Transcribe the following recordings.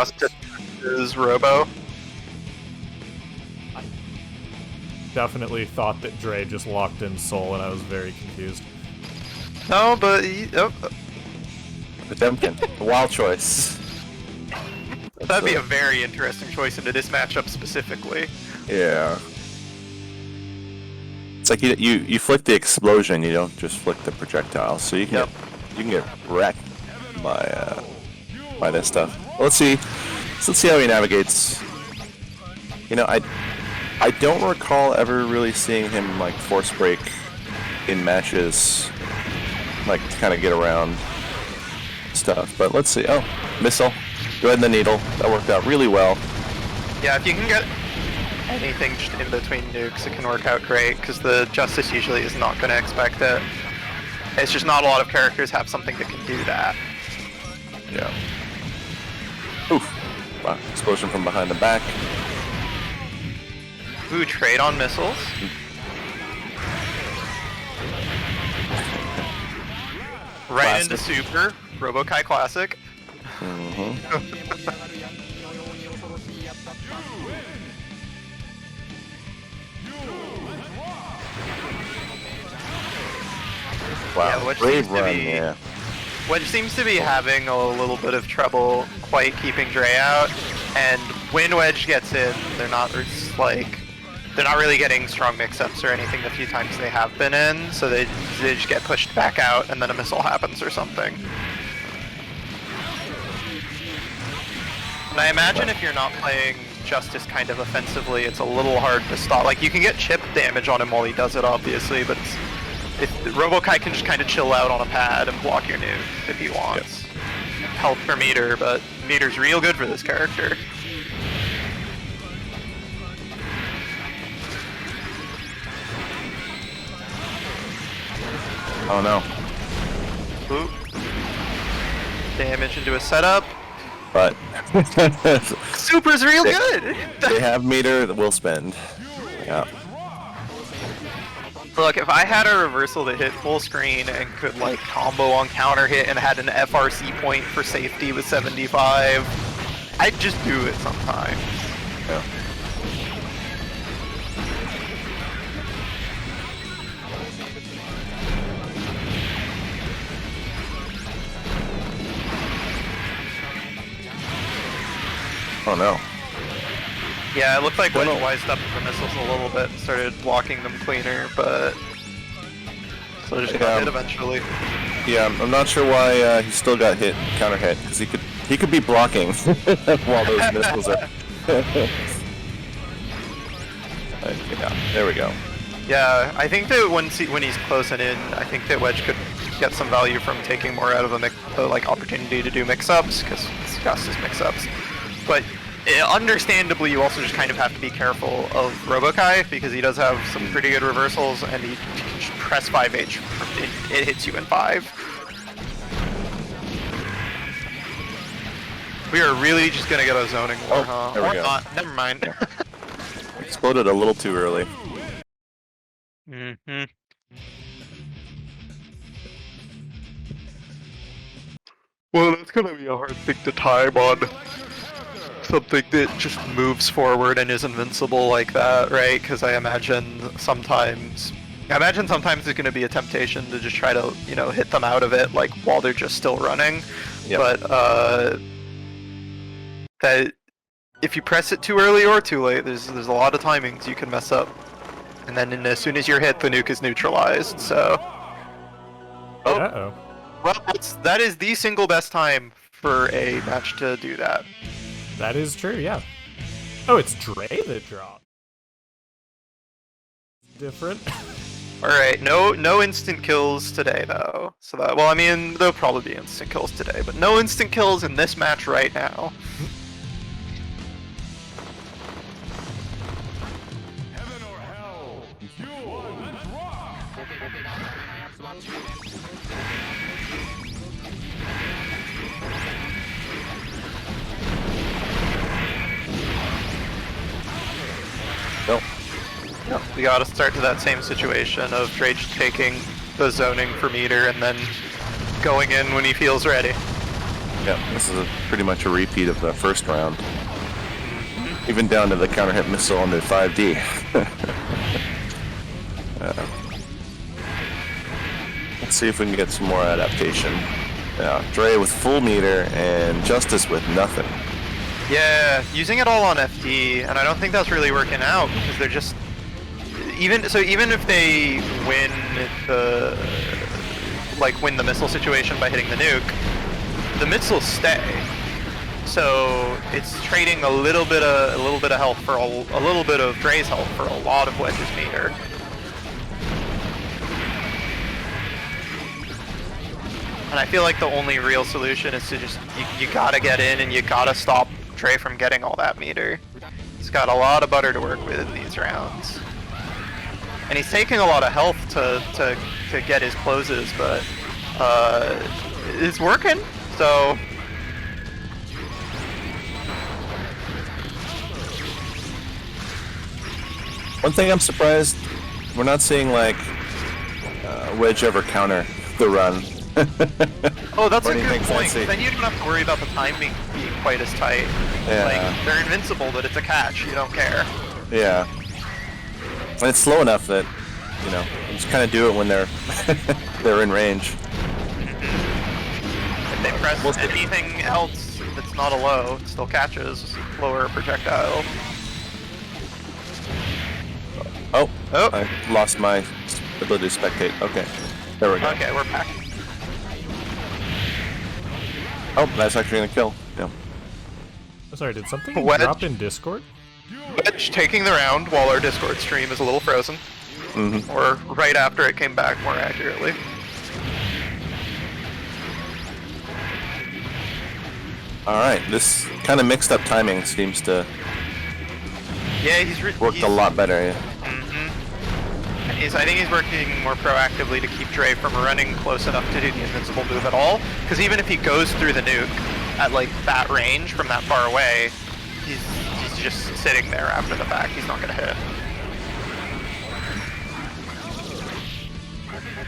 is Robo. I definitely thought that Dre just locked in Soul, and I was very confused. No, but Potemkin, a wild choice. That'd be a very interesting choice into this matchup specifically. Yeah. It's like you flick the explosion, you don't just flick the projectile, so you can get wrecked by this stuff. Well, let's see how he navigates. You know, I don't recall ever really seeing him like force break in matches, like to kind of get around stuff. But let's see. Oh, missile. Go ahead in the needle. That worked out really well. Yeah, if you can get anything just in between nukes, it can work out great, because the Justice usually is not going to expect it. It's just not a lot of characters have something that can do that. Yeah. Oof. Wow. Explosion from behind the back. Ooh, trade on missiles. Right into Super. Robo-Ky Classic. Wow, Wedge brave run, Wedge seems to be having a little bit of trouble quite keeping Dre out, and when Wedge gets in, they're not really getting strong mix-ups or anything the few times they have been in, so they just get pushed back out and then a missile happens or something. And I imagine if you're not playing Justice kind of offensively, it's a little hard to stop. Like, you can get chip damage on him while he does it, obviously, but Robo-Ky can just kind of chill out on a pad and block your nuke if he wants. Help for Meter, but Meter's real good for this character. Oh no. Ooh. Damage into a setup. But Super's real good! They have Meter that will spend. Yeah. Look, if I had a reversal that hit full screen and could like combo on counter hit and had an FRC point for safety with 75, I'd just do it sometimes. Yeah. Oh no. Yeah, it looked like Wedge wised up with the missiles a little bit and started blocking them cleaner, but so just got hit eventually. Yeah, I'm not sure why he still got hit, counter hit, because he could be blocking while those missiles are. Yeah, there we go. Yeah, I think that when he's close and in, I think that Wedge could get some value from taking more out of the like opportunity to do mix-ups, because it's Justice mix-ups. But understandably, you also just kind of have to be careful of Robo-Ky, because he does have some pretty good reversals, and he can press 5H, it hits you in 5. We are really just gonna get a zoning war, huh? There we go. Not. Never mind. Exploded a little too early. Mm-hmm. Well, that's gonna be a hard thing to time on something that just moves forward and is invincible like that, right? Because I imagine sometimes there's gonna be a temptation to just try to, you know, hit them out of it, like while they're just still running. Yep. But that if you press it too early or too late, there's a lot of timings you can mess up, and then as soon as you're hit, the nuke is neutralized. So. Uh-oh. Well, that is the single best time for a match to do that. That is true, yeah. Oh, it's Dre that dropped. Different. Alright, no instant kills today though. So that, well, I mean, there'll probably be instant kills today, but no instant kills in this match right now. Heaven or hell, fuel, let's rock! Nope. No, we gotta start to that same situation of Dre just taking the zoning for Meter and then going in when he feels ready. Yeah, this is pretty much a repeat of the first round. Even down to the counter hit missile into 5D. Let's see if we can get some more adaptation. Yeah, Dre with full meter and Justice with nothing. Yeah, using it all on FD, and I don't think that's really working out because they're just even if they win the missile situation by hitting the nuke, the missiles stay. So it's trading a little bit of health for a little bit of Dre's health for a lot of Wedge's meter. And I feel like the only real solution is to just you gotta get in and you gotta stop Dre from getting all that meter. He's got a lot of butter to work with in these rounds. And he's taking a lot of health to get his closes, but it's working, so... One thing I'm surprised, we're not seeing like Wedge ever counter the run. Oh, that's a good point. Fancy. Then you don't have to worry about the timing being quite as tight. Yeah. Like, they're invincible, but it's a catch. You don't care. Yeah. And it's slow enough that, you know, you just kind of do it when they're they're in range. If they press anything else that's not a low, it still catches lower projectile. Oh, Oh. I lost my ability to spectate. Okay, there we go. Okay, we're back. Oh, that's actually gonna kill. Yeah. Oh, sorry, did something Wedge. drop in Discord? Wedge taking the round while our Discord stream is a little frozen. Mm-hmm. Or right after it came back, more accurately. All right, this kind of mixed up timing seems to Yeah, he's worked a lot better. Yeah. I think he's working more proactively to keep Dre from running close enough to do the invincible move at all. Because even if he goes through the nuke at like that range from that far away, he's just sitting there after the fact. He's not gonna hit.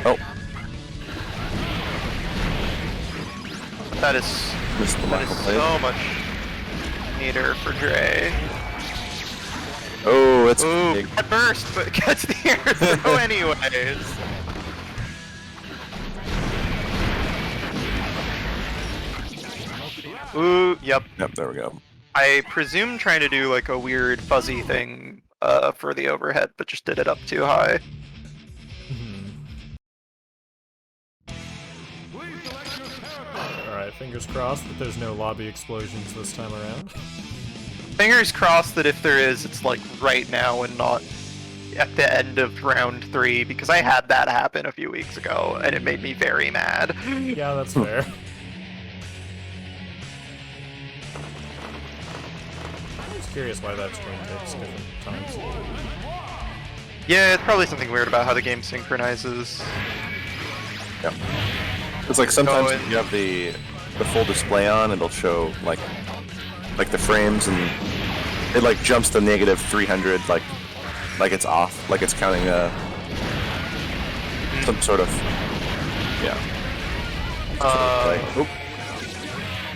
Oh, That is missed the Michael play. so much meter for Dre. Oh, it's Ooh, big. that burst, but gets the air throw anyways. Ooh, yep. Yep, there we go. I presume trying to do like a weird fuzzy thing for the overhead, but just did it up too high. Alright, fingers crossed that there's no lobby explosions this time around. Fingers crossed that if there is, it's like right now and not at the end of round 3, because I had that happen a few weeks ago and it made me very mad. Yeah, that's fair. I was curious why that screen takes different times. Yeah, it's probably something weird about how the game synchronizes. Yep. It's like sometimes and- you have the full display on, it'll show like the frames, and it like jumps to negative 300, like it's off, like it's counting some sort of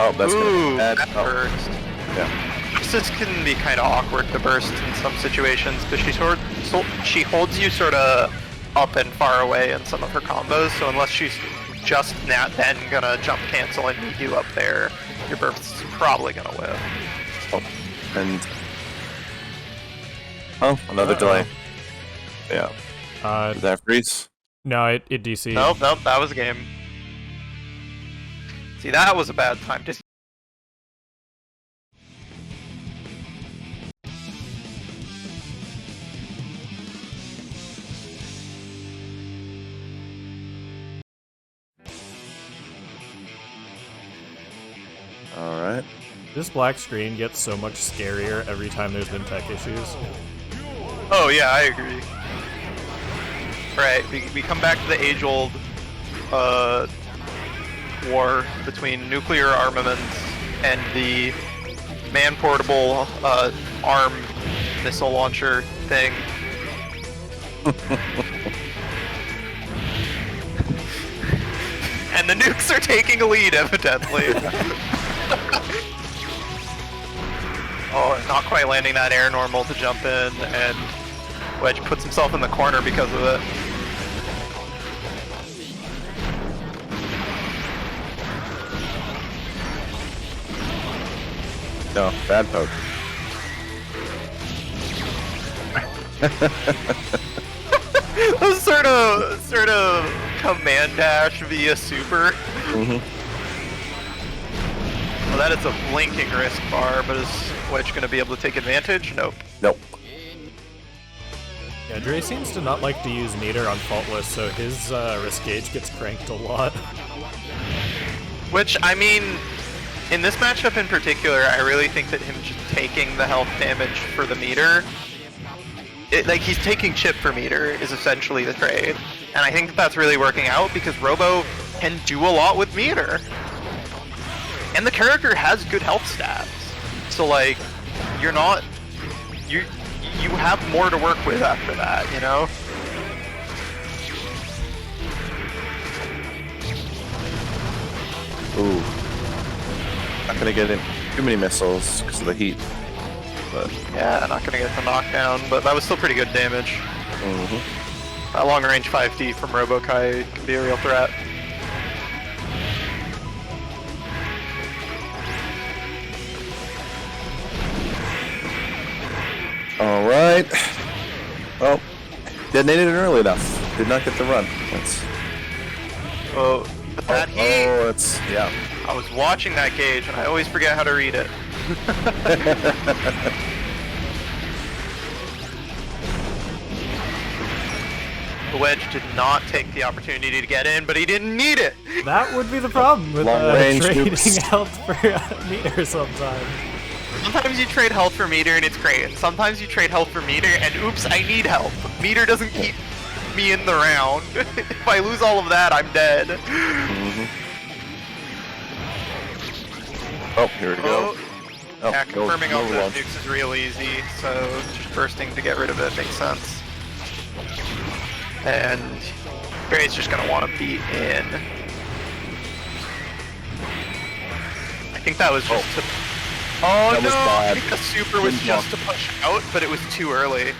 Oh, that's Ooh, gonna add. that Oh, burst. yeah. This can be kind of awkward to burst in some situations, because she holds you sort of up and far away in some of her combos, so unless she's just then gonna jump cancel and meet you up there, your burst is probably gonna whiff. Oh, and another delay. Yeah. Did that freeze? No, it DC'd. Nope, that was a game. See, that was a bad time. Just All right. This black screen gets so much scarier every time there's been tech issues. oh yeah, I agree. Right, we come back to the age-old war between nuclear armaments and the man-portable arm missile launcher thing. And And the nukes are taking a lead, evidently. Oh, not quite landing that air normal to jump in, and Wedge puts himself in the corner because of it. No, bad poke. Those sort of command dash via super. Mm-hmm. Well, that is a blinking risk bar, but is Wedge going to be able to take advantage? Nope. Nope. Yeah, Dre seems to not like to use meter on faultless, so his risk gauge gets cranked a lot. Which, I mean, in this matchup in particular, I really think that him just taking the health damage for the meter, like he's taking chip for meter is essentially the trade. And I think that that's really working out because Robo can do a lot with meter. And the character has good health stats. So like, you're not, you have more to work with after that, you know? Ooh. Not gonna get in too many missiles because of the heat. But Yeah, not gonna get the knockdown, but that was still pretty good damage. mm-hmm. That long range 5D from Robo-Ky can be a real threat. Alright. Well, detonated it early enough. Did not get the run. That's Oh, but that heat, oh, it's yeah. I was watching that gauge and I always forget how to read it. The Wedge did not take the opportunity to get in, but he didn't need it. That would be the problem with Long-range trading nukes. health for meter sometimes. Sometimes you trade health for meter and it's great. Sometimes you trade health for meter and oops, I need help. Meter doesn't keep me in the round. If I lose all of that, I'm dead. Mm-hmm. Oh, here we go. Oh, Yeah, confirming no off the launch. nukes is real easy, so just bursting to get rid of it makes sense. And Gray's just gonna want to beat in. I think that was just to... Oh That no! was bad. I think the super was Didn't just block. to push out, but it was too early.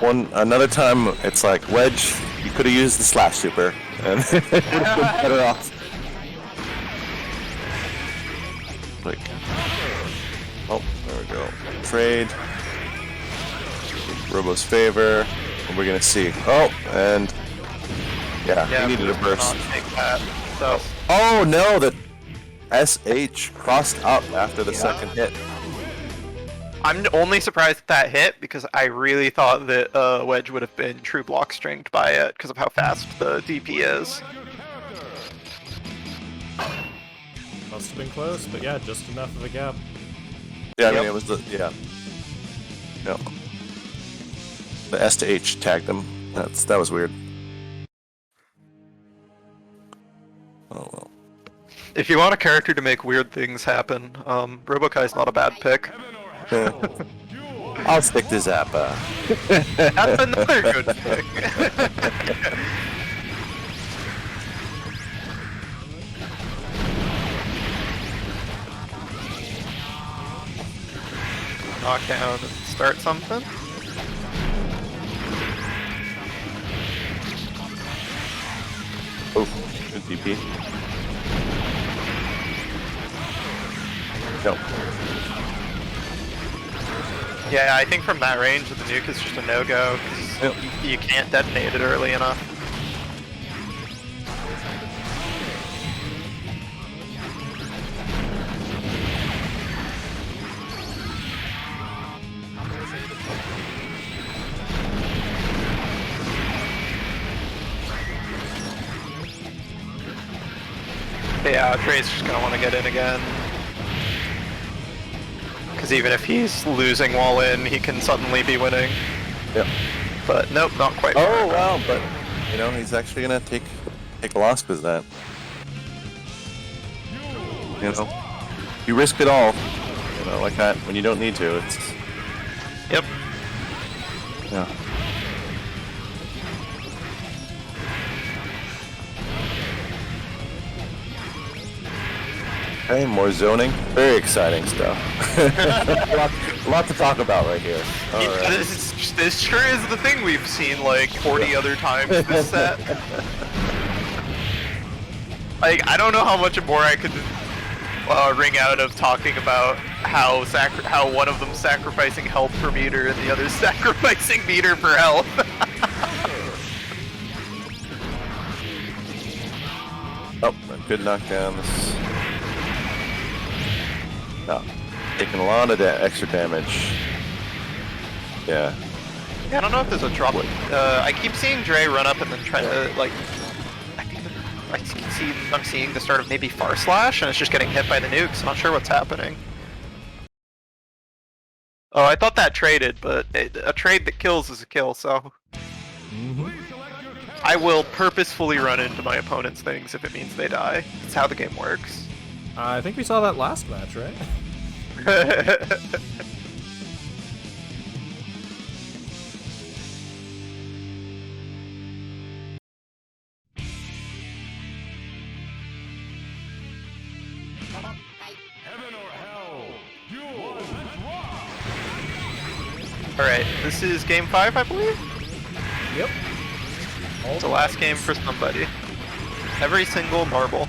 Another time, it's like Wedge. You could have used the slash super, and it would have been better off. Like, oh, there we go. Trade. Robo's favor. What we're gonna see. Oh, and yeah, he needed a but burst. not take that. So Oh no, the SH crossed up after the second hit. I'm only surprised that hit because I really thought that Wedge would have been true block stringed by it because of how fast the DP is. Must have been close, but yeah, just enough of a gap. Yeah, I mean Yep. it was the no. The S to H tagged him. That was weird. Oh well. If you want a character to make weird things happen, Robo-Ky's not a bad pick. I'll stick to Zappa. That's another good pick. Knockdown and start something. Oh, good DP. No. Yeah, I think from that range, the nuke is just a no-go, because Yep. you can't detonate it early enough. But yeah, Trey's just gonna want to get in again. Because even if he's losing while in, he can suddenly be winning. Yep. But nope, not quite. Oh wow, but you know he's actually gonna take a loss because that. You know, you risk it all. You know, like that when you don't need to. It's Yep. Okay, more zoning. Very exciting stuff. a lot to talk about right here. All Yeah, right. this sure is the thing we've seen like 40 other times this set. Like, I don't know how much more I could wring out of talking about how one of them sacrificing health per meter and the other sacrificing meter per health. Oh, good knockdown. This. Oh, taking a lot of that extra damage. Yeah. Yeah, I don't know if there's a drop. I keep seeing Dre run up and then try to like. I'm seeing the start of maybe Far Slash, and it's just getting hit by the nukes. I'm not sure what's happening. Oh, I thought that traded, but a trade that kills is a kill, so... I will purposefully run into my opponent's things if it means they die. It's how the game works. I think we saw that last match, right? Heaven or hell. Duel. Let's rock. Alright, this is game 5, I believe? Yep. It's the last game for somebody. Every single marble.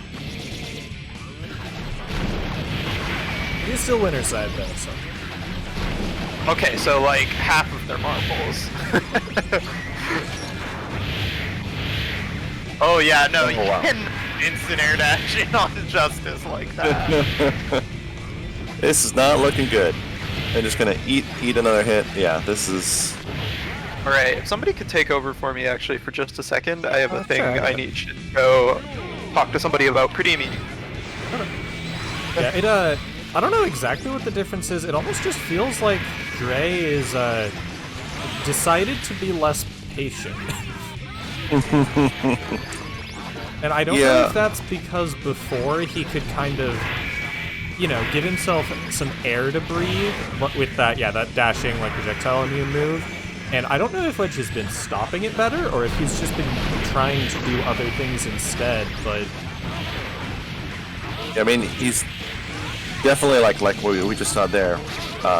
He's still winner side though, so. Okay, so like half of their marbles. Oh yeah, no, you wow. can instant air dash in on Justice like that. This is not looking good. They're just gonna eat another hit. Yeah, this is. Alright, if somebody could take over for me actually for just a second, I have a thing sure, I need to go talk to somebody about pretty immediately. Yeah, I don't know exactly what the difference is. It almost just feels like Dre is decided to be less patient. And I don't know if that's because before he could kind of, you know, give himself some air to breathe with that, that dashing like projectile immune move. And I don't know if Wedge has been stopping it better or if he's just been trying to do other things instead, but... I mean, he's definitely like what we just saw there.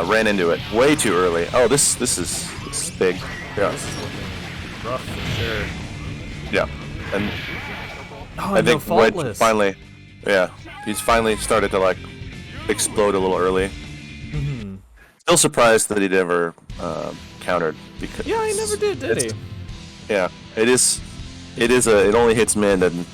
Ran into it way too early. Oh, this is big. Yeah. This is looking rough for sure. Yeah. And Oh, I think Wedge Faultless. finally, he's finally started to like explode a little early. Mm-hmm. Still surprised that he never countered because Yeah, he never did he? Yeah, it only hits mid, and